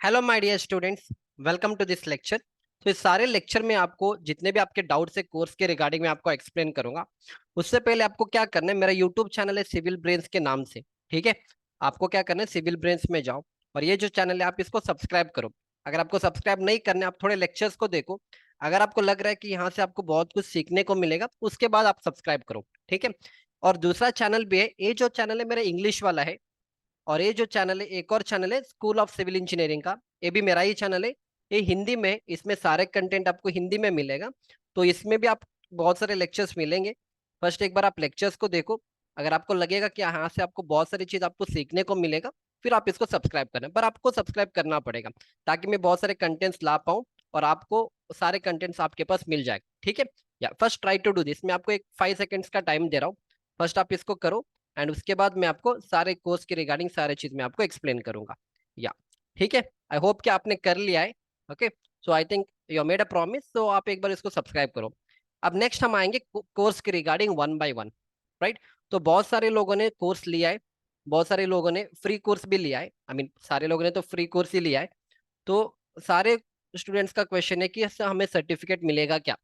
Hello my dear students, welcome to this lecture. तो इस सारे लेक्चर में आपको जितने भी आपके डाउट्स है कोर्स के रिगार्डिंग में आपको एक्सप्लेन करूंगा। उससे पहले आपको क्या करना है, मेरा यूट्यूब चैनल है सिविल ब्रेन्स के नाम से। ठीक है, आपको क्या करना है, सिविल ब्रेन्स में जाओ और ये जो चैनल है आप इसको सब्सक्राइब करो। अगर आपको सब्सक्राइब नहीं करना है, आप थोड़े लेक्चर्स को देखो। अगर आपको लग रहा है कि यहाँ से आपको बहुत कुछ सीखने को मिलेगा, उसके बाद आप सब्सक्राइब करो। ठीक है, और दूसरा चैनल भी है, ये जो चैनल है मेरा इंग्लिश वाला है। और ये जो चैनल है, एक और चैनल है स्कूल ऑफ सिविल इंजीनियरिंग का, ये भी मेरा ही चैनल है। ये हिंदी में, इसमें सारे कंटेंट आपको हिंदी में मिलेगा। तो इसमें भी आप बहुत सारे लेक्चर्स मिलेंगे। फर्स्ट एक बार आप लेक्चर्स को देखो। अगर आपको लगेगा कि यहाँ से आपको बहुत सारी चीज आपको सीखने को मिलेगा, फिर आप इसको सब्सक्राइब करना, पर आपको सब्सक्राइब करना पड़ेगा ताकि मैं बहुत सारे कंटेंट्स ला पाऊँ और आपको सारे कंटेंट्स आपके पास मिल जाए। ठीक है, या first try to do this. मैं आपको एक 5 सेकेंड्स का टाइम दे रहा हूँ, फर्स्ट आप इसको करो एंड उसके बाद मैं आपको सारे कोर्स के रिगार्डिंग सारे चीज मैं आपको एक्सप्लेन करूंगा। या ठीक है, आई होप कि आपने कर लिया है। Okay, so I think you made a promise, तो आप एक बार इसको सब्सक्राइब करो। अब नेक्स्ट हम आएंगे कोर्स के regarding one by one. Right, तो बहुत सारे लोगों ने कोर्स लिया है, बहुत सारे लोगों ने फ्री कोर्स भी लिया है। आई मीन सारे लोगों ने तो फ्री कोर्स ही लिया है। तो सारे स्टूडेंट्स का क्वेश्चन है कि इससे हमें सर्टिफिकेट मिलेगा क्या।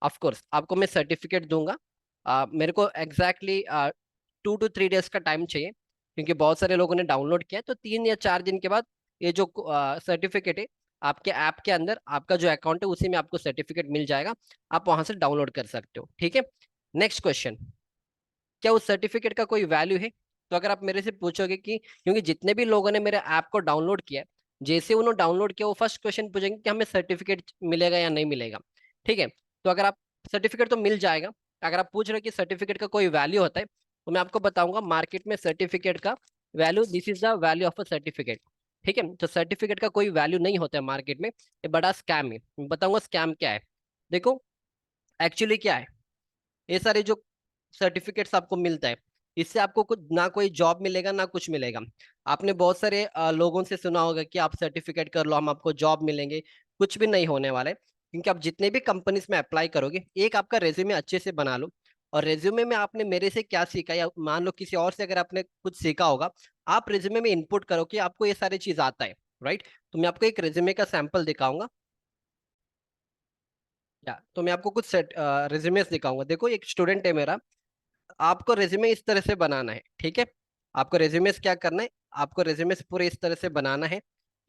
ऑफ कोर्स आपको मैं सर्टिफिकेट दूंगा। मेरे को एग्जैक्टली 2 to 3 डेज का टाइम चाहिए, क्योंकि बहुत सारे लोगों ने डाउनलोड किया है। तो 3 या 4 दिन के बाद ये जो सर्टिफिकेट है, आपके ऐप के अंदर आपका जो अकाउंट है उसी में आपको सर्टिफिकेट मिल जाएगा। आप वहां से डाउनलोड कर सकते हो। ठीक है, नेक्स्ट क्वेश्चन, क्या उस सर्टिफिकेट का कोई वैल्यू है? तो अगर आप मेरे से पूछोगे कि, क्योंकि जितने भी लोगों ने मेरे ऐप को डाउनलोड किया है, जैसे उन्होंने डाउनलोड किया वो फर्स्ट क्वेश्चन पूछेंगे कि हमें सर्टिफिकेट मिलेगा या नहीं मिलेगा। ठीक है, तो अगर आप सर्टिफिकेट तो मिल जाएगा। अगर आप पूछ रहे हो कि सर्टिफिकेट का कोई वैल्यू होता है, तो मैं आपको बताऊंगा मार्केट में सर्टिफिकेट का value, this is the value of a certificate. ठीक है, तो सर्टिफिकेट का कोई वैल्यू नहीं होता है मार्केट में, ये बड़ा स्कैम है। मैं बताऊंगा स्कैम क्या है। देखो, एक्चुअली क्या है, ये सारे जो सर्टिफिकेट्स आपको मिलता है, इससे आपको कुछ ना कोई जॉब मिलेगा ना कुछ मिलेगा। आपने बहुत सारे लोगों से सुना होगा कि आप सर्टिफिकेट कर लो, हम आपको जॉब मिलेंगे। कुछ भी नहीं होने वाला है, क्योंकि आप जितने भी कंपनीज में अप्लाई करोगे, एक आपका रेज्यूमे अच्छे से बना लो। और रेज्यूमे में आपने मेरे से क्या सीखा, या मान लो किसी और से अगर आपने कुछ सीखा होगा, आप रेज्यूमे में इनपुट करो कि आपको ये सारी चीज आता है। राइट, तो मैं आपको एक रेज्यूमे का सैंपल दिखाऊंगा। या तो मैं आपको कुछ सेट रेज्यूमेस दिखाऊंगा। देखो, एक स्टूडेंट है मेरा, आपको रेज्यूमे इस तरह से बनाना है। ठीक है, आपको रेज्यूमे क्या करना है, आपको रेज्यूमे पूरे इस तरह से बनाना है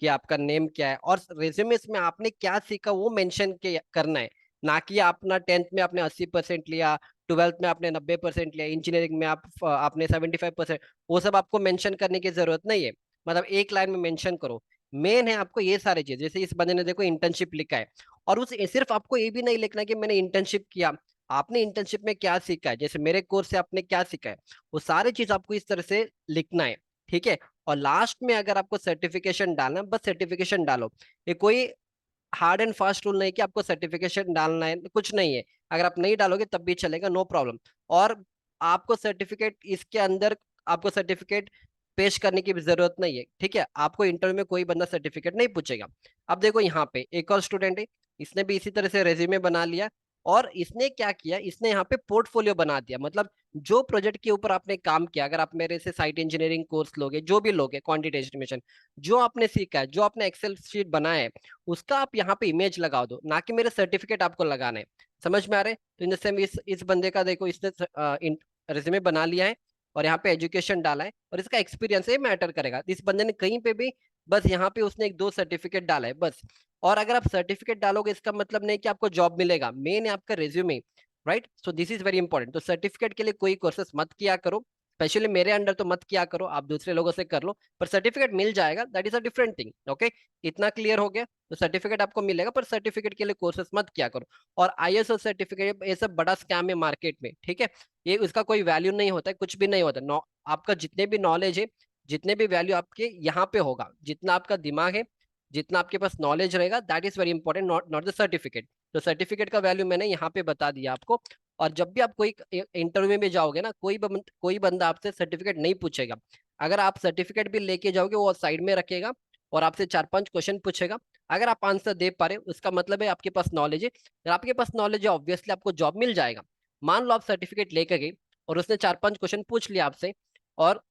कि आपका नेम क्या है और रेज्यूमे में आपने क्या सीखा वो मेंशन के करना है। ना कि आपने 10th में आपने 80% लिया, 12th में आपने 90% लिया, इंजीनियरिंग में आपने 75%, वो सब आपको मेंशन करने की जरूरत नहीं है। मतलब एक लाइन में मेंशन करो। मेन है आपको ये सारे चीज, जैसे इस बंदे ने देखो इंटर्नशिप लिखा है, और उस सिर्फ आपको ये भी नहीं लिखना कि मैंने इंटर्नशिप किया, आपने इंटर्नशिप में क्या सीखा है, जैसे मेरे कोर्स से आपने क्या सीखा है, वो सारी चीज आपको इस तरह से लिखना है। ठीक है, और लास्ट में अगर आपको सर्टिफिकेशन डालना है, बस सर्टिफिकेशन डालो। ये कोई हार्ड एंड फास्ट रूल नहीं कि आपको सर्टिफिकेशन डालना है, कुछ नहीं है। अगर आप नहीं डालोगे तब भी चलेगा, नो प्रॉब्लम। और आपको सर्टिफिकेट इसके अंदर, आपको सर्टिफिकेट पेश करने की भी जरूरत नहीं है। ठीक है, आपको इंटरव्यू में कोई बंदा सर्टिफिकेट नहीं पूछेगा। अब देखो यहाँ पे एक और स्टूडेंट है, इसने भी इसी तरह से रेज्यूमे बना लिया, और इसने क्या किया, इसने यहाँ पे पोर्टफोलियो बना दिया। मतलब जो प्रोजेक्ट के ऊपर आपने काम किया, अगर आप मेरे से साइट इंजीनियरिंग कोर्स लोगे, जो भी लोगे, क्वांटिटी एस्टिमेशन, जो आपने सीखा है, जो आपने एक्सेल शीट बनाया है, उसका आप यहाँ पे इमेज लगा दो, ना कि मेरे सर्टिफिकेट आपको लगाना है। समझ में आ रहे हैं? तो इन सेम इस बंदे का देखो, इसने रिज्यूमे बना लिया है और यहाँ पे एजुकेशन डाला है, और इसका एक्सपीरियंस है मैटर करेगा। इस बंदे ने कहीं पे भी, बस यहाँ पे उसने एक दो सर्टिफिकेट डाला है बस। और अगर आप सर्टिफिकेट डालोगे, इसका मतलब नहीं कि आपको जॉब मिलेगा, मेन है आपका resume. Right, so this is very important. तो सर्टिफिकेट के लिए कोई कोर्सेस मत किया करो, स्पेशली मेरे अंडर तो मत किया करो, आप दूसरे लोगों से कर लो, पर सर्टिफिकेट मिल जाएगा, that is a different thing. Okay, इतना क्लियर हो गया? तो सर्टिफिकेट आपको मिलेगा, पर सर्टिफिकेट के लिए कोर्सेस मत किया करो। और आईएसओ सर्टिफिकेट, ये सब बड़ा स्कैम है मार्केट में। ठीक है, ये उसका कोई वैल्यू नहीं होता है, कुछ भी नहीं होता। आपका जितने भी नॉलेज है, जितने भी वैल्यू आपके यहाँ पे होगा, जितना आपका दिमाग है, जितना आपके पास नॉलेज रहेगा, that is very important, not not the certificate. तो सर्टिफिकेट का वैल्यू मैंने यहाँ पे बता दिया आपको। और जब भी आप कोई इंटरव्यू में जाओगे ना, कोई बंदा आपसे सर्टिफिकेट नहीं पूछेगा। अगर आप सर्टिफिकेट भी लेके जाओगे, वो साइड में रखेगा और आपसे 4-5 क्वेश्चन पूछेगा। अगर आप आंसर दे पा रहे हो, उसका मतलब है आपके पास नॉलेज है। अगर आपके पास नॉलेज है, ऑब्वियसली आपको जॉब मिल जाएगा। मान लो आप सर्टिफिकेट लेके गए और उसने 4-5 क्वेश्चन पूछ लिया आपसे, और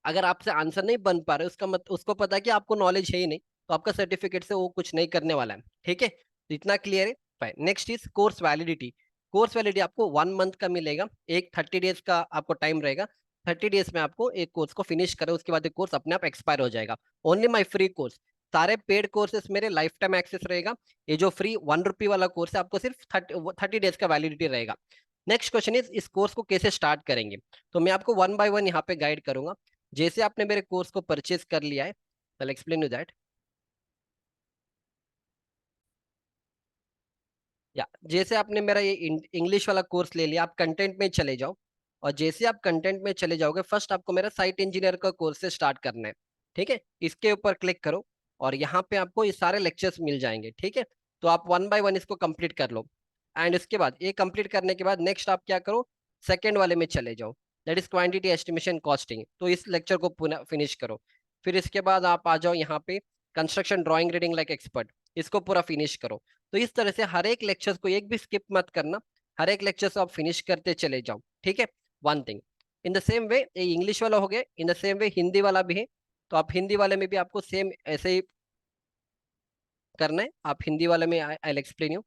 अगर आपसे आंसर नहीं बन पा रहे, उसका उसको पता है कि आपको नॉलेज है ही नहीं, तो आपका सर्टिफिकेट से वो कुछ नहीं करने वाला है, ठीक है। तो इतना क्लियर है, fine. Next is course validity. Course validity आपको 1 मंथ का मिलेगा, एक 30 डेज का आपको टाइम रहेगा। 30 डेज में आपको एक कोर्स को फिनिश करें, उसके बाद एक कोर्स अपने आप एक्सपायर हो जाएगा। ओनली माई फ्री कोर्स, सारे पेड कोर्सेस मेरे लाइफ टाइम एक्सेस रहेगा। ये जो फ्री 1 रुपी वाला कोर्स है आपको सिर्फ 30 डेज का वैलिडिटी रहेगा। नेक्स्ट क्वेश्चन इज इस कोर्स को कैसे स्टार्ट करेंगे। तो मैं आपको 1 बाय 1 यहाँ पे गाइड करूंगा। जैसे आपने मेरे कोर्स को परचेज कर लिया है, आई एक्सप्लेन यू दैट। या जैसे आपने मेरा ये इंग्लिश वाला कोर्स ले लिया, आप कंटेंट में चले जाओ। और जैसे आप कंटेंट में चले जाओगे, फर्स्ट आपको मेरा साइट इंजीनियर का कोर्स से स्टार्ट करना है, ठीक है। इसके ऊपर क्लिक करो और यहाँ पे आपको ये सारे लेक्चर्स मिल जाएंगे, ठीक है। तो आप 1 बाय 1 इसको कंप्लीट कर लो। एंड इसके बाद ये कंप्लीट करने के बाद नेक्स्ट आप क्या करो, सेकेंड वाले में चले जाओ, that is quantity estimation costing. तो इस लेक्चर को पुनः फिनिश करो। फिर इसके बाद आप आ जाओ यहाँ पे construction drawing reading like expert, इसको पूरा फिनिश करो। तो इस तरह से हर एक लेक्चर को एक भी स्किप मत करना, हर एक लेक्चर को आप फिनिश करते चले जाओ, ठीक है। One thing in the same way, ये इंग्लिश वाला हो गया, in the same way Hindi वाला भी है। तो आप हिंदी वाले में भी आपको सेम ऐसे ही करना है। आप हिंदी वाले में आई एक्सप्लेन यू।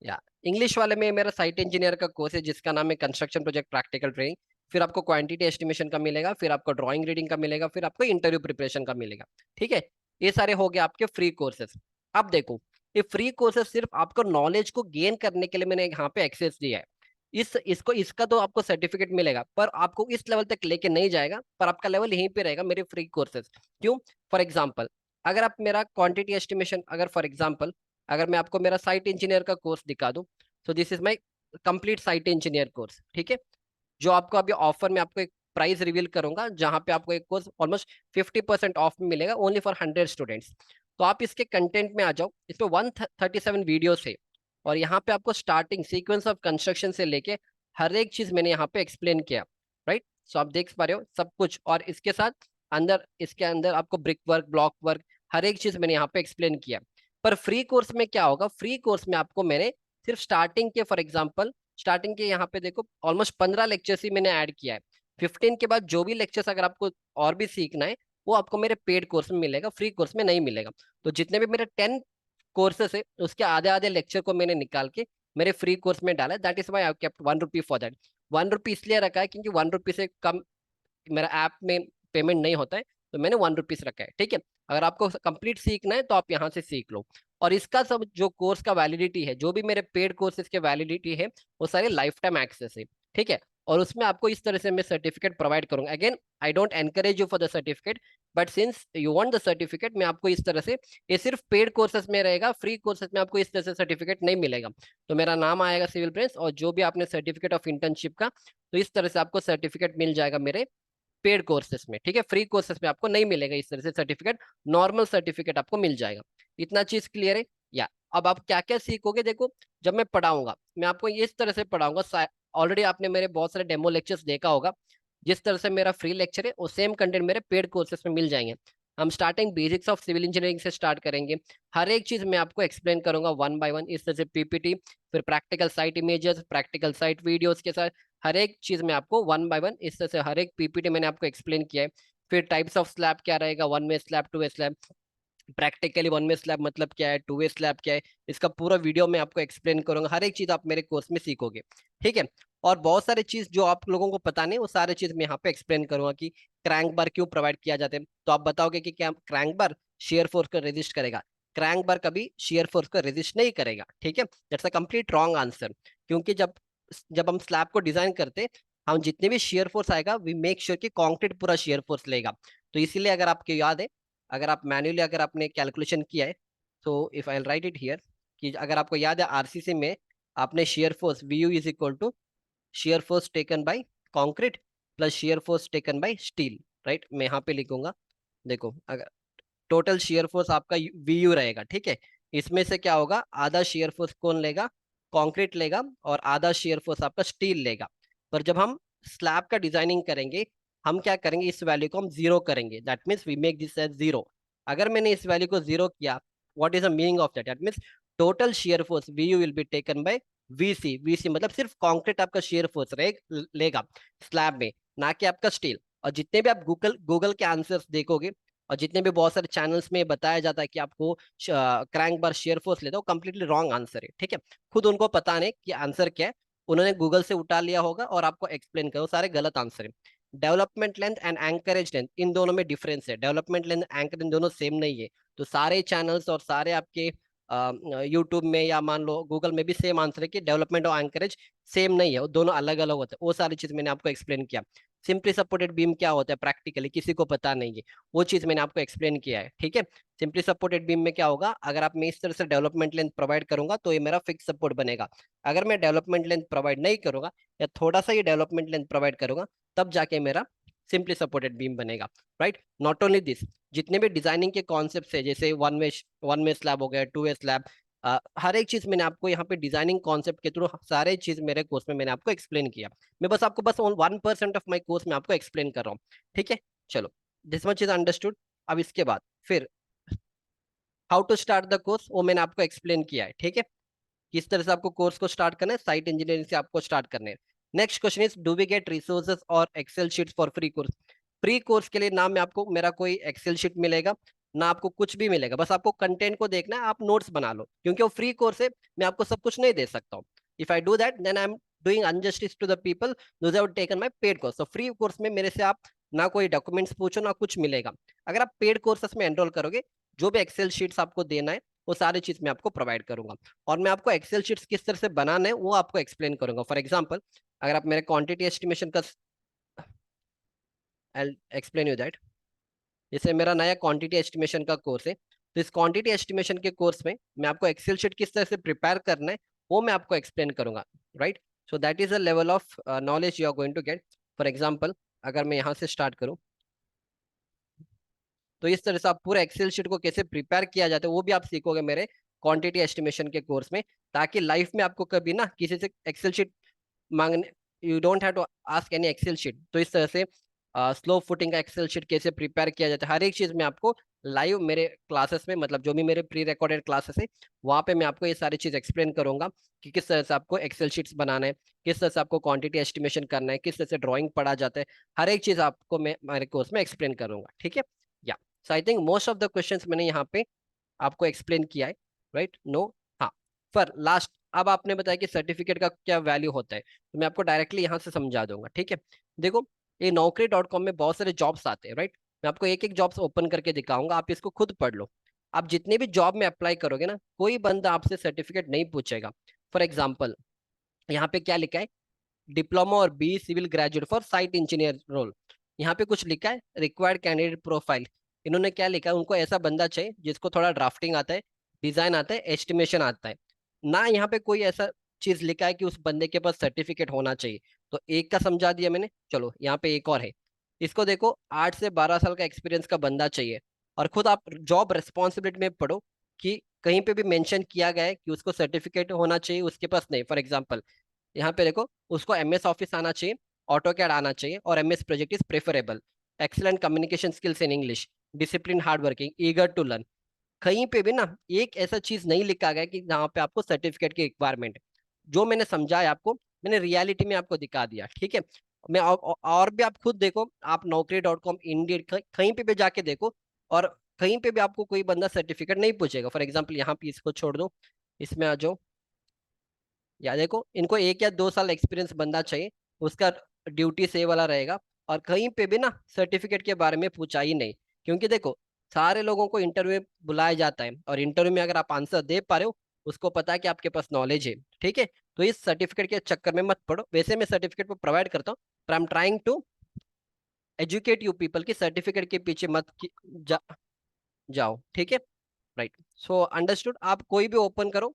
या इंग्लिश वाले में मेरा साइट इंजीनियर का कोर्स है जिसका नाम है कंस्ट्रक्शन प्रोजेक्ट प्रैक्टिकल ट्रेनिंग। फिर आपको क्वांटिटी एस्टिमेशन का मिलेगा, फिर आपको ड्राइंग रीडिंग का मिलेगा, फिर आपको इंटरव्यू प्रिपरेशन का मिलेगा, ठीक है। ये सारे हो गए आपके फ्री कोर्सेज। अब देखो, ये फ्री कोर्सेज सिर्फ आपको नॉलेज को गेन करने के लिए मैंने यहाँ पे एक्सेस दिया है। इसको इसका तो आपको सर्टिफिकेट मिलेगा, पर आपको इस लेवल तक लेके नहीं जाएगा, पर आपका लेवल यहीं पे रहेगा मेरे फ्री कोर्सेज। क्यों? फॉर एग्जाम्पल, अगर आप मेरा क्वांटिटी एस्टिमेशन, अगर फॉर एग्जाम्पल अगर मैं आपको मेरा साइट इंजीनियर का कोर्स दिखा दूं, तो this is my complete site engineer course, ठीक है। जो आपको अभी ऑफर में आपको एक प्राइस रिवील करूंगा, जहां पे आपको एक कोर्स ऑलमोस्ट 50% ऑफ में मिलेगा, ओनली फॉर 100 स्टूडेंट्स। तो आप इसके कंटेंट में आ जाओ, इसमें 137 वीडियोस है। और यहाँ पे आपको स्टार्टिंग सीक्वेंस ऑफ कंस्ट्रक्शन से लेके हर एक चीज मैंने यहाँ पे एक्सप्लेन किया, राइट। सो आप देख पा रहे हो सब कुछ, और इसके साथ अंदर, इसके अंदर आपको ब्रिक वर्क, ब्लॉक वर्क, हर एक चीज मैंने यहाँ पे एक्सप्लेन किया। पर फ्री कोर्स में क्या होगा, फ्री कोर्स में आपको मैंने सिर्फ स्टार्टिंग के, फॉर एग्जाम्पल स्टार्टिंग के यहाँ पे देखो ऑलमोस्ट 15 लेक्चर्स ही मैंने ऐड किया है। 15 के बाद जो भी लेक्चर्स अगर आपको और भी सीखना है, वो आपको मेरे पेड कोर्स में मिलेगा, फ्री कोर्स में नहीं मिलेगा। तो जितने भी मेरे 10 कोर्सेस है, उसके आधे आधे लेक्चर को मैंने निकाल के मेरे फ्री कोर्स में डाला। That is why I kept 1 rupee for that. 1 rupee इसलिए रखा है क्योंकि 1 रुपी से कम मेरा ऐप में पेमेंट नहीं होता है, तो मैंने 1 रुपीज रखा है, ठीक है। अगर आपको कंप्लीट सीखना है तो आप यहाँ से सीख लो। और इसका सब जो कोर्स का वैलिडिटी है, जो भी मेरे पेड कोर्सेज के वैलिडिटी है, वो सारे लाइफ टाइम एक्सेस है, ठीक है। और उसमें आपको इस तरह से मैं सर्टिफिकेट प्रोवाइड करूंगा। Again, I don't encourage you for the certificate, but since you want the certificate, मैं आपको इस तरह से, ये सिर्फ पेड कोर्सेज में रहेगा, फ्री कोर्सेज में आपको इस तरह से सर्टिफिकेट नहीं मिलेगा। तो मेरा नाम आएगा सिविल ब्रेंस, और जो भी आपने सर्टिफिकेट ऑफ इंटर्नशिप का, तो इस तरह से आपको सर्टिफिकेट मिल जाएगा मेरे पेड कोर्सेस में, ठीक है। फ्री कोर्सेस में आपको नहीं मिलेगा इस तरह से सर्टिफिकेट, नॉर्मल सर्टिफिकेट आपको मिल जाएगा। इतना चीज क्लियर है? या अब आप क्या क्या सीखोगे, देखो, जब मैं पढ़ाऊंगा, मैं आपको इस तरह से पढ़ाऊंगा। ऑलरेडी आपने मेरे बहुत सारे डेमो लेक्चर्स देखा होगा। जिस तरह से मेरा फ्री लेक्चर है, वो सेम कंटेंट मेरे पेड कोर्सेस में मिल जाएंगे। हम starting basics of civil engineering से स्टार्ट करेंगे। हर एक चीज मैं आपको एक्सप्लेन करूंगा 1 बाय 1, इस तरह से पीपीटी, फिर practical site images, practical site videos के साथ हर एक चीज में आपको 1 बाय 1 इस तरह से हर एक पीपीटी मैंने आपको एक्सप्लेन किया है। फिर टाइप्स ऑफ स्लैब क्या रहेगा, 1 वे स्लैब, 2 वे स्लैब, प्रैक्टिकली 1 वे स्लैब मतलब क्या है, 2 वे स्लैब क्या है, इसका पूरा वीडियो मैं आपको एक्सप्लेन करूंगा। हर एक चीज आप मेरे कोर्स में सीखोगे, ठीक है। और बहुत सारी चीज जो आप लोगों को पता नहीं, वो सारी चीज मैं यहाँ पे एक्सप्लेन करूंगा कि क्रैंक बार क्यों प्रोवाइड किया जाता है। तो आप बताओगे कि क्या क्रैंक बार शेयर फोर्स को रेजिस्ट करेगा? क्रैंक बार कभी शेयर फोर्स को रेजिस्ट नहीं करेगा, ठीक है। That's a complete wrong answer. क्योंकि जब जब हम स्लैब को डिजाइन करते, हम जितने भी शेयर फोर्स आएगा, वी मेक श्योर कि कंक्रीट पूरा शेयर फोर्स लेगा। तो इसीलिए अगर आपको याद है, अगर आप मैन्युअली अगर आपने कैलकुलेशन किया है, तो if I write it here, कि अगर आपको याद है आरसीसी में आपने shear force V U is equal to shear force taken by concrete plus shear force taken by steel, right. मैं यहाँ पे लिखूंगा, देखो, अगर टोटल शेयर फोर्स आपका वी यू रहेगा, ठीक है। इसमें से क्या होगा, आधा शेयर फोर्स कौन लेगा, कंक्रीट लेगा, और आधा शेयर फोर्स आपका स्टील लेगा। पर जब हम स्लैब का डिजाइनिंग करेंगे, हम क्या करेंगे, इस वैल्यू को हम जीरो करेंगे, that means we make this as zero. अगर मैंने इस वैल्यू को जीरो किया, what is the meaning of that? That means total shear force V U will be taken by VC, VC मतलब सिर्फ कंक्रीट आपका शेयर फोर्स लेगा slab में, ना कि आपका स्टील। और जितने भी आप गूगल गूगल के आंसर्स देखोगे, और जितने भी बहुत सारे चैनल्स में बताया जाता है कि आपको क्रैंक बार शेयर फोर्स लेता है, वो कंप्लीटली रॉन्ग आंसर है, ठीक है। खुद उनको पता नहीं कि आंसर क्या है, उन्होंने गूगल से उठा लिया होगा और आपको एक्सप्लेन करो, सारे गलत आंसर है। Development length and anchorage length, इन दोनों में डिफरेंस है। डेवलपमेंट लेंथ एंकर इन दोनों सेम नहीं है। तो सारे चैनल्स और सारे आपके यूट्यूब में या मान लो गूगल में भी सेम आंसर है कि डेवलपमेंट और एंकरेज सेम नहीं है, वो दोनों अलग अलग होते हैं। वो सारी चीज मैंने आपको एक्सप्लेन किया। सिंपली सपोर्टेड बीम क्या होता है प्रैक्टिकली किसी को पता नहीं है, वो चीज मैंने आपको एक्सप्लेन किया है, ठीक है। सिंपली सपोर्टेड बीम में क्या होगा, अगर आप मैं इस तरह से डेवलपमेंट लेंथ प्रोवाइड करूंगा तो ये मेरा फिक्स सपोर्ट बनेगा। अगर मैं डेवलपमेंट लेंथ प्रोवाइड नहीं करूंगा या थोड़ा सा ही डेवलपमेंट लेंथ प्रोवाइड करूंगा, तब जाके मेरा सिंपली सपोर्टेड बीम बनेगा, राइट। नॉट ओनली दिस, जितने भी डिजाइनिंग के कॉन्सेप्ट है, जैसे वन वे स्लैब हो गया, टू वे स्लैब, हर एक चीज मैंने आपको यहाँ पे डिजाइनिंग कॉन्सेप्ट के थ्रू सारे चीज मेरे कोर्स में मैंने आपको एक्सप्लेन किया। मैं बस आपको बस 1% ऑफ माई कोर्स में आपको एक्सप्लेन कर रहा हूँ, ठीक है। चलो, दिस मच इज अंडरस्टूड। अब इसके बाद फिर how to start the course, वो मैंने आपको एक्सप्लेन किया है, ठीक है। किस तरह से आपको कोर्स को स्टार्ट करना है, साइट इंजीनियरिंग से आपको स्टार्ट करने है। Next question is, do we get resources और excel sheets for free course. Free course के लिए ना में आपको मेरा कोई एक्सेल शीट मिलेगा, ना आपको कुछ भी मिलेगा। बस आपको कंटेंट को देखना है, आप नोट्स बना लो, क्योंकि वो फ्री कोर्स है, मैं आपको सब कुछ नहीं दे सकता हूँ। If I do that then I am doing injustice to the people those have taken my paid course. तो फ्री कोर्स में मेरे से आप ना कोई डॉक्यूमेंट्स पूछो ना कुछ मिलेगा। अगर आप पेड कोर्सेस में एनरोल करोगे, जो भी एक्सेल शीट्स आपको देना है वो सारी चीज मैं आपको प्रोवाइड करूंगा। और मैं आपको एक्सेल शीट्स किस तरह से बनाना है वो आपको एक्सप्लेन करूंगा। फॉर एग्जांपल, अगर आप मेरे क्वांटिटी एस्टिमेशन का, आई एक्सप्लेन यू दैट। जैसे मेरा नया क्वांटिटी एस्टिमेशन का कोर्स है, तो इस क्वांटिटी एस्टिमेशन के कोर्स में मैं आपको एक्सेल शीट किस तरह से प्रिपेयर करना है वो मैं आपको एक्सप्लेन करूंगा, right. So that is a level of knowledge you are going to get. For example, अगर मैं यहाँ से स्टार्ट करूँ, तो इस तरह से आप पूरा एक्सेल शीट को कैसे प्रिपेयर किया जाता है वो भी आप सीखोगे मेरे क्वांटिटी एस्टिमेशन के कोर्स में, ताकि लाइफ में आपको कभी ना किसी से एक्सेल शीट मांगने, you don't have to ask any Excel sheet. तो इस तरह से स्लो फुटिंग का एक्सेल शीट कैसे प्रिपेयर किया जाता है, हर एक चीज मैं आपको लाइव मेरे क्लासेस में, मतलब जो भी मेरे प्री रिकॉर्डेड क्लासेस है वहाँ पे मैं आपको ये सारी चीज एक्सप्लेन करूंगा कि किस तरह से आपको एक्सेल शीट्स बनाना है, किस तरह से आपको क्वांटिटी एस्टिमेशन करना है, किस तरह से ड्राइंग पढ़ा जाता है। हर एक चीज आपको मैं मेरे कोर्स में एक्सप्लेन करूंगा, ठीक है। या so I think most of the questions मैंने यहाँ पे आपको एक्सप्लेन किया है, राइट। नो, हाँ, पर लास्ट, अब आपने बताया कि सर्टिफिकेट का क्या वैल्यू होता है, तो मैं आपको डायरेक्टली यहाँ से समझा दूंगा, ठीक है। देखो, ये Naukri.com में बहुत सारे जॉब्स आते हैं, राइट। मैं आपको एक एक जॉब्स ओपन करके दिखाऊंगा, आप इसको खुद पढ़ लो। आप जितने भी जॉब में अप्लाई करोगे ना, कोई बंदा आपसे सर्टिफिकेट नहीं पूछेगा। फॉर एग्जाम्पल, यहाँ पे क्या लिखा है, डिप्लोमा और B civil graduate for site engineer role. यहाँ पे कुछ लिखा है, रिक्वायर्ड कैंडिडेट प्रोफाइल। इन्होंने क्या लिखा है, उनको ऐसा बंदा चाहिए जिसको थोड़ा ड्राफ्टिंग आता है, डिजाइन आता है, एस्टिमेशन आता है। ना यहाँ पे कोई ऐसा चीज लिखा है कि उस बंदे के पास सर्टिफिकेट होना चाहिए। तो एक का समझा दिया मैंने, चलो यहाँ पे एक और है। इसको देखो, 8 से 12 साल का एक्सपीरियंस का बंदा चाहिए। और खुद आप जॉब रिस्पॉन्सिबिलिटी में पढ़ो कि कहीं पे भी मेंशन किया गया है कि उसको सर्टिफिकेट होना चाहिए, उसके पास नहीं। फॉर एग्जाम्पल, यहाँ पे देखो, उसको एमएस ऑफिस आना चाहिए, ऑटो कैड आना चाहिए, और MS project is preferable, excellent communication skills in English, discipline, hard working, eager to learn. कहीं पे भी ना एक ऐसा चीज नहीं लिखा गया कि जहाँ पे आपको सर्टिफिकेट की रिक्वायरमेंट है। जो मैंने समझाया आपको, मैंने रियलिटी में आपको दिखा दिया, ठीक है। मैं और भी आप खुद देखो, आप Naukri.com, इंडीड, कहीं पे भी जाके देखो, और कहीं पे भी आपको कोई बंदा सर्टिफिकेट नहीं पूछेगा। फॉर एग्जाम्पल, यहाँ पे इसको छोड़ दो, इसमें आ जाओ, या देखो, इनको 1 या 2 साल एक्सपीरियंस बंदा चाहिए, उसका ड्यूटी से वाला रहेगा। और कहीं पे भी ना सर्टिफिकेट के बारे में पूछा ही नहीं, क्योंकि देखो, सारे लोगों को इंटरव्यू में बुलाया जाता है, और इंटरव्यू में अगर आप आंसर दे पा रहे हो, उसको पता है कि आपके पास नॉलेज है, ठीक है। तो इस सर्टिफिकेट के चक्कर में मत पड़ो। वैसे मैं सर्टिफिकेट को प्रोवाइड करता हूँ, पर I am trying to educate you people की सर्टिफिकेट के पीछे मत जाओ, ठीक है, राइट। So understood. आप कोई भी ओपन करो,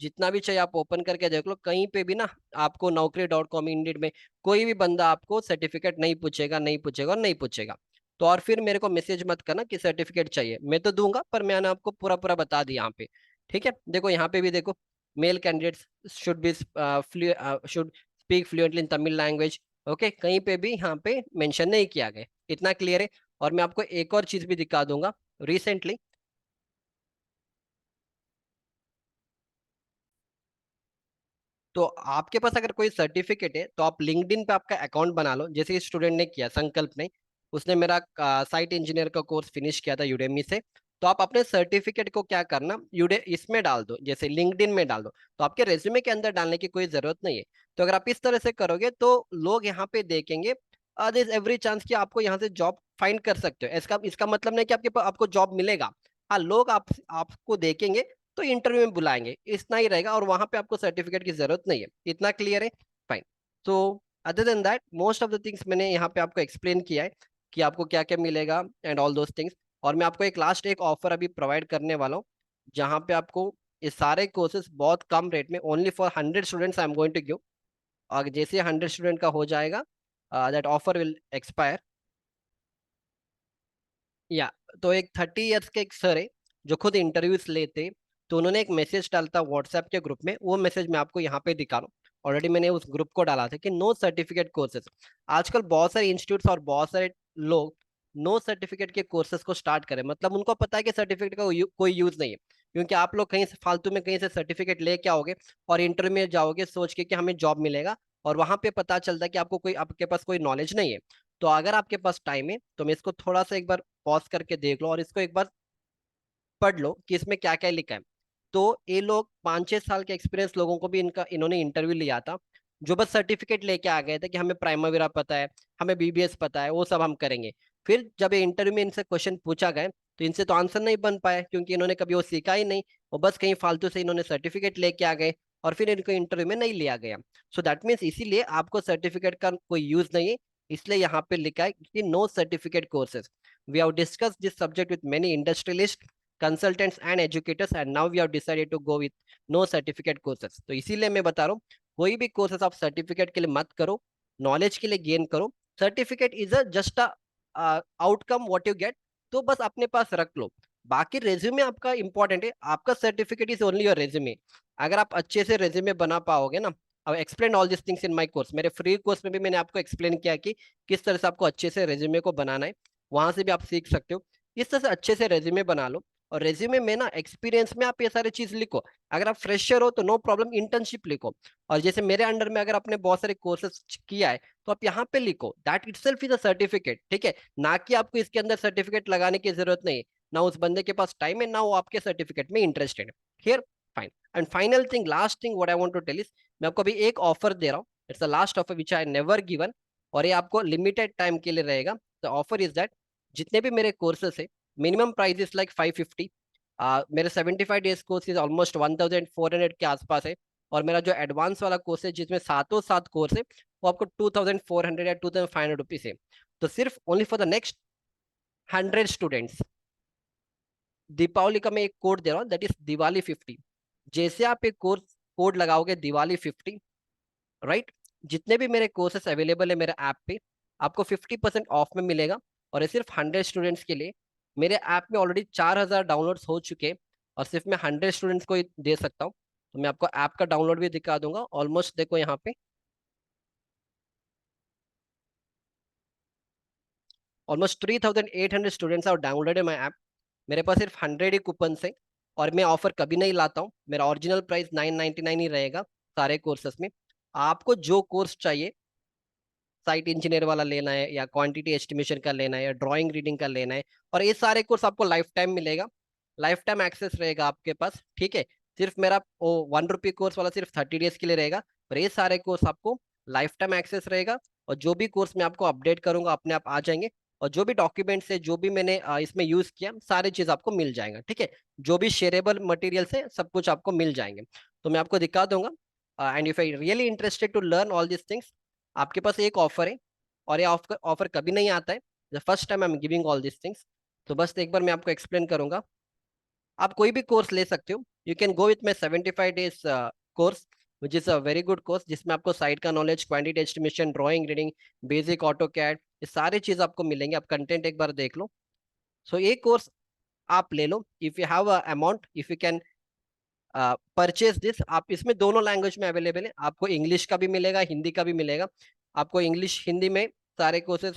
जितना भी चाहिए आप ओपन करके देख लो, कहीं पे भी ना आपको Naukri.com, इंडीड में कोई भी बंदा आपको सर्टिफिकेट नहीं पूछेगा, नहीं पूछेगा और नहीं पूछेगा। तो और फिर मेरे को मैसेज मत करना कि सर्टिफिकेट चाहिए, मैं तो दूंगा, पर मैंने आपको पूरा पूरा बता दिया यहाँ पे, ठीक है। देखो यहाँ पे भी देखो, male candidates should be should speak fluently in Tamil language. Okay, कहीं पे भी यहाँ पे मेंशन नहीं किया गया, इतना क्लियर है। और मैं आपको एक और चीज भी दिखा दूंगा, रिसेंटली तो आपके पास अगर कोई सर्टिफिकेट है तो आप लिंक्डइन पे आपका अकाउंट बना लो, जैसे इस स्टूडेंट ने किया, संकल्प ने। उसने मेरा साइट इंजीनियर का कोर्स फिनिश किया था यूडेमी से। तो आप अपने सर्टिफिकेट को क्या करना, यूडे इसमें डाल दो, जैसे लिंक्डइन में डाल दो। तो आपके रेज्यूमे के अंदर डालने की कोई जरूरत नहीं है। तो अगर आप इस तरह से करोगे तो लोग यहाँ पे देखेंगे, देयर इज एवरी चांस कि आपको यहाँ से जॉब फाइंड कर सकते हो। इसका इसका मतलब नहीं कि आपको जॉब मिलेगा। हाँ, लोग आपको देखेंगे तो इंटरव्यू में बुलाएंगे, इतना ही रहेगा। और वहां पे आपको सर्टिफिकेट की जरूरत नहीं है। इतना क्लियर है? फाइन। तो other than that most of the things मैंने यहाँ पे आपको एक्सप्लेन किया है कि आपको क्या क्या मिलेगा एंड ऑल दोज थिंग्स। और मैं आपको एक ऑफर अभी प्रोवाइड करने वाला हूँ, जहाँ पे आपको ये सारे कोर्सेज बहुत कम रेट में, only for 100 students I am going to give. और जैसे 100 स्टूडेंट का हो जाएगा, दैट ऑफर विल एक्सपायर। या तो एक 30 ईयर्स के एक सर है जो खुद इंटरव्यूज लेते। तो उन्होंने एक मैसेज डालता व्हाट्सएप के ग्रुप में, वो मैसेज मैं आपको यहाँ पे दिखा रहा हूँ। ऑलरेडी मैंने उस ग्रुप को डाला था कि नो सर्टिफिकेट कोर्सेज। आजकल बहुत सारे इंस्टीट्यूट्स और बहुत सारे लोग नो सर्टिफिकेट के कोर्सेज को स्टार्ट करें, मतलब उनको पता है कि सर्टिफिकेट का कोई यूज नहीं है। क्योंकि आप लोग कहीं से फालतू में कहीं से सर्टिफिकेट लेके आओगे और इंटरव्यू में जाओगे सोच के कि हमें जॉब मिलेगा, और वहां पे पता चलता है कि आपके पास कोई नॉलेज नहीं है। तो अगर आपके पास टाइम है तो मैं इसको थोड़ा सा एक बार पॉज करके देख लो और इसको एक बार पढ़ लो कि इसमें क्या क्या लिखा है। तो ये लोग 5-6 साल के एक्सपीरियंस लोगों को भी इन्होंने इंटरव्यू लिया था, जो बस सर्टिफिकेट लेके आ गए थे कि हमें प्राइमरीरा पता है, हमें बीबीएस पता है, वो सब हम करेंगे। फिर जब ये इंटरव्यू में इनसे क्वेश्चन पूछा गया तो इनसे तो आंसर नहीं बन पाया, क्योंकि इन्होंने कभी वो सीखा ही नहीं। वो बस कहीं फालतू से इन्होंने सर्टिफिकेट लेके आ गए और फिर इनको इंटरव्यू में नहीं लिया गया। सो दैट मीन्स इसीलिए आपको सर्टिफिकेट का कोई यूज नहीं है। इसलिए यहाँ पे लिखा है कि no certificate courses. We have discussed this subject with many industrialist, consultants and educators, and now we have decided to go with no certificate courses. तो इसीलिए मैं बता रहा हूँ, कोई भी कोर्सेज आप सर्टिफिकेट के लिए मत करो, नॉलेज के लिए गेन करो। Certificate is a just a outcome what you get. तो बस अपने पास रख लो। बाकी रेज्यूमे आपका इंपॉर्टेंट है, आपका certificate is only your resume. अगर आप अच्छे से रेज्यूमे बना पाओगे ना, अब explain all this things in my course, मेरे फ्री कोर्स में भी मैंने आपको एक्सप्लेन किया कि किस तरह से आपको अच्छे से रेज्यूमे को बनाना है। वहां से भी आप सीख सकते हो। इस तरह से अच्छे से रेज्यूमे बना लो। और रेज्यूमे में ना एक्सपीरियंस में आप ये सारी चीज लिखो। अगर आप फ्रेशर हो तो नो प्रॉब्लम, इंटर्नशिप लिखो। और जैसे मेरे अंडर में अगर आपने बहुत सारे कोर्सेज किया है तो आप यहाँ पे लिखो that itself is a certificate, ठीक है। ना कि आपको इसके अंदर सर्टिफिकेट लगाने की जरूरत नहीं है, ना उस बंदे के पास टाइम है, ना वो आपके सर्टिफिकेट में इंटरेस्टेड है। Clear? Fine. And final thing, last thing what I want to tell is, मैं आपको अभी एक ऑफर दे रहा हूँ। It's the last offer which I never given, और ये आपको लिमिटेड टाइम के लिए रहेगा। द ऑफर इज दैट, जितने भी मेरे कोर्सेस है, मिनिमम प्राइस इज लाइक 550। मेरे 75 डेज कोर्स इज ऑलमोस्ट 1400 के आसपास है। और मेरा जो एडवांस वाला कोर्स है जिसमें सातों सात कोर्स है, वो आपको 2400 या 2500 रुपीज है। तो सिर्फ only for the next 100 students, Deepawali का मैं एक कोड दे रहा हूँ, दैट इज दिवाली 50। जैसे आप एक कोर्स कोड लगाओगे दिवाली 50, राइट, जितने भी मेरे कोर्सेस अवेलेबल है मेरे ऐप पे, आपको 50% ऑफ में मिलेगा। और ये सिर्फ 100 स्टूडेंट्स के लिए। मेरे ऐप में ऑलरेडी 4000 डाउनलोड्स हो चुके हैं, और सिर्फ मैं 100 स्टूडेंट्स को ही दे सकता हूँ। तो मैं आपको ऐप का डाउनलोड भी दिखा दूंगा। ऑलमोस्ट देखो यहाँ पे, almost 3800 students are downloaded my app. मेरे पास सिर्फ 100 ही कूपन है। और मैं ऑफर कभी नहीं लाता हूँ, मेरा ओरिजिनल प्राइस 999 ही रहेगा सारे कोर्सेस में। आपको जो कोर्स चाहिए, साइट इंजीनियर वाला लेना है या क्वांटिटी एस्टिमेशन का लेना है या ड्राइंग रीडिंग का लेना है, और ये सारे कोर्स आपको लाइफ टाइम मिलेगा। लाइफ टाइम एक्सेस रहेगा आपके पास, ठीक है। सिर्फ मेरा वो 1 रुपी कोर्स वाला सिर्फ 30 डेज के लिए रहेगा, पर ये सारे कोर्स आपको लाइफ टाइम एक्सेस रहेगा। और जो भी कोर्स मैं आपको अपडेट करूंगा अपने आप आ जाएंगे। और जो भी डॉक्यूमेंट्स है, जो भी मैंने इसमें यूज किया, सारी चीज आपको मिल जाएगा, ठीक है। जो भी शेयरेबल मटेरियल्स है सब कुछ आपको मिल जाएंगे। तो मैं आपको दिखा दूंगा। And if I really interested to learn all this things, आपके पास एक ऑफर है, और ये ऑफर ऑफर कभी नहीं आता है, the first time I am giving all this things. तो बस एक बार मैं आपको एक्सप्लेन करूंगा। आप कोई भी कोर्स ले सकते हो, you can go with my 75 days course, which is a very good course, जिसमें आपको साइट का knowledge, quantity estimation, drawing reading, basic AutoCAD, ये सारी चीज आपको मिलेंगे। आप कंटेंट एक बार देख लो। सो ये कोर्स आप ले लो। If you have amount, if you can purchase this. आप इसमें दोनों लैंग्वेज में अवेलेबल है, आपको इंग्लिश का भी मिलेगा, हिंदी का भी मिलेगा। आपको इंग्लिश हिंदी में सारे कोर्सेज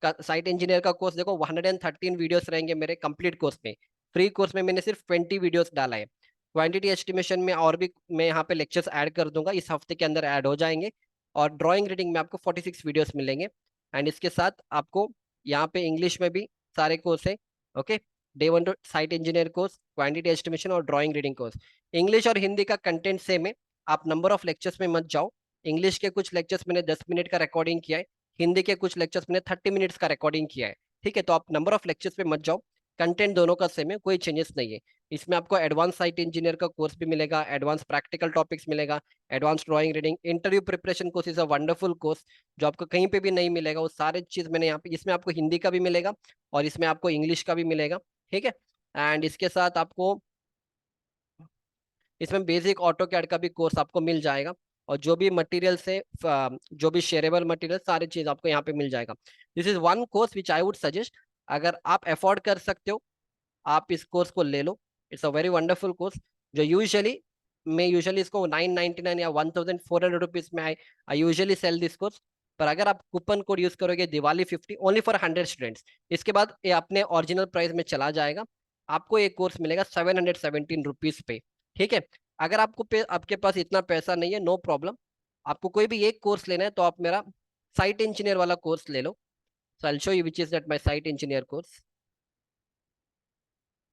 का, साइट इंजीनियर का कोर्स देखो 113 वीडियोस रहेंगे मेरे कंप्लीट कोर्स में। फ्री कोर्स में मैंने सिर्फ 20 वीडियोस डाला है। क्वांटिटी एस्टिमेशन में और भी मैं यहाँ पे लेक्चर्स ऐड कर दूंगा, इस हफ्ते के अंदर ऐड हो जाएंगे। और ड्राइंग रीडिंग में आपको 46 वीडियोस मिलेंगे। एंड इसके साथ आपको यहाँ पे इंग्लिश में भी सारे कोर्स है। Okay, day 1 to site engineer course, quantity estimation और ड्राइंग रीडिंग कोर्स। इंग्लिश और हिंदी का कंटेंट सेम है, आप नंबर ऑफ लेक्चर्स में मत जाओ। इंग्लिश के कुछ लेक्चर्स मैंने 10 मिनट का रिकॉर्डिंग किया है, हिंदी के कुछ लेक्चर्स मैंने 30 मिनट्स का रिकॉर्डिंग किया है। ठीक है, तो आप नंबर ऑफ लेक्चर्स पे मत जाओ, कंटेंट दोनों का सेम है, कोई चेंजेस नहीं है। इसमें आपको एडवांस साइट इंजीनियर का कोर्स भी मिलेगा, एडवांस प्रैक्टिकल टॉपिक्स मिलेगा, advance drawing reading, interview preparation course is a wonderful course जो आपको कहीं पे भी नहीं मिलेगा। वो सारे चीज मैंने यहाँ पे, इसमें आपको हिंदी का भी मिलेगा और इसमें आपको इंग्लिश का भी मिलेगा। ठीक है, एंड इसके साथ आपको इसमें बेसिक ऑटो कैड का भी कोर्स आपको मिल जाएगा। और जो भी मटेरियल से जो भी शेयरेबल मटेरियल, सारी चीज आपको यहाँ पे मिल जाएगा। This is one course which I would suggest, अगर आप अफोर्ड कर सकते हो आप इस कोर्स को ले लो। It's a very wonderful course जो मैं यूजुअली इसको 999 या 1400 रुपीज में I usually sell this course. पर अगर आप कूपन कोड यूज करोगे दिवाली 50 ओनली फॉर 100 स्टूडेंट्स, इसके बाद ये अपने ओरिजिनल प्राइस में चला जाएगा। आपको ये कोर्स मिलेगा 717 रुपीज पे। ठीक है, अगर आपके पास इतना पैसा नहीं है, नो प्रॉब्लम, आपको कोई भी एक कोर्स लेना है तो आप मेरा साइट इंजीनियर वाला कोर्स ले लो। So I will show you which is that my site engineer course.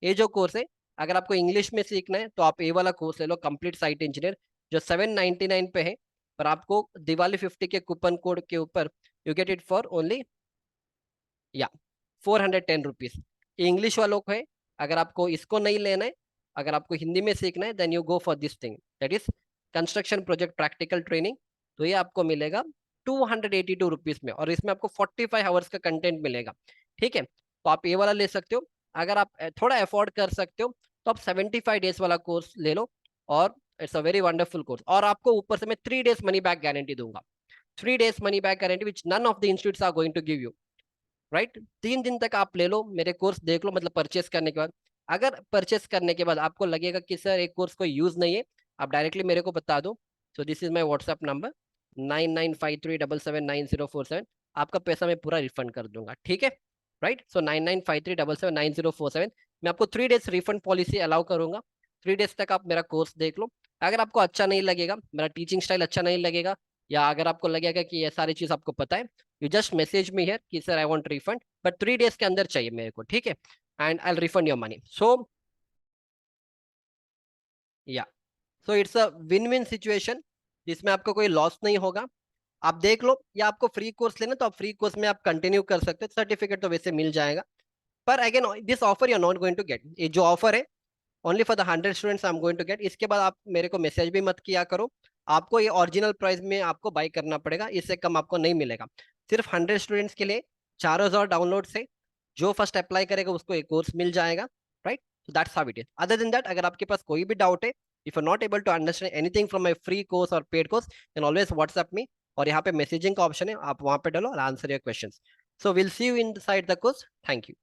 ये जो कोर्स है, अगर आपको इंग्लिश में सीखना है तो आप ये वाला कोर्स ले लो, कंप्लीट साइट इंजीनियर, जो 799 पे है। पर आपको दिवाली 50 के कूपन कोड के ऊपर you get it for only या 410 रुपीज। इंग्लिश वालों को है, अगर आपको इसको नहीं लेना है, अगर आपको हिंदी में सीखना है, then you go for this thing, that is construction project practical training. तो ये आपको मिलेगा 282 रुपीज में, और इसमें आपको 45 आवर्स का कंटेंट मिलेगा। ठीक है, तो आप ये वाला ले सकते हो। अगर आप थोड़ा अफोर्ड कर सकते हो तो आप 75 डेज वाला कोर्स ले लो, और it's a very wonderful course. और आपको ऊपर से मैं 3 डेज मनी बैक गारंटी दूंगा, 3 days money back guarantee which none of the institutes are going to give you. Right, 3 दिन तक आप ले लो, मेरे कोर्स देख लो, मतलब परचेस करने के बाद। अगर परचेस करने के बाद आपको लगेगा कि सर एक कोर्स को यूज नहीं है, आप डायरेक्टली मेरे को बता दो। So this is my WhatsApp number 9953779047। आपका पैसा मैं पूरा रिफंड कर दूंगा। ठीक है, राइट, सो 9953779047। मैं आपको 3 डेज रिफंड पॉलिसी अलाउ करूंगा। 3 डेज तक आप मेरा कोर्स देख लो। अगर आपको अच्छा नहीं लगेगा, मेरा टीचिंग स्टाइल अच्छा नहीं लगेगा, या अगर आपको लगेगा कि ये सारी चीज आपको पता है, you just message me here कि sir I want refund, but 3 days के अंदर चाहिए मेरे को। ठीक है, and I refund your money. So yeah, so it's a win win situation, जिसमें आपको कोई लॉस नहीं होगा। आप देख लो, या आपको फ्री कोर्स लेना तो आप फ्री कोर्स में आप कंटिन्यू कर सकते हो, सर्टिफिकेट तो वैसे मिल जाएगा। पर again this offer you are not going to get, ये जो ऑफर है only for the 100 students I am going to get. इसके बाद आप मेरे को मैसेज भी मत किया करो, आपको ये ओरिजिनल प्राइस में आपको बाई करना पड़ेगा, इससे कम आपको नहीं मिलेगा। सिर्फ 100 स्टूडेंट्स के लिए 4000 डाउनलोड से जो फर्स्ट अप्लाई करेगा उसको एक कोर्स मिल जाएगा। Right, so that's how it is. Other than that, अगर आपके पास कोई भी डाउट है, if you're not able to understand anything from my free course or paid course, then always WhatsApp me, और यहाँ पे मैसेजिंग का ऑप्शन है, आप वहां पे डालो, I'll answer your questions. So we'll see you inside the course. Thank you.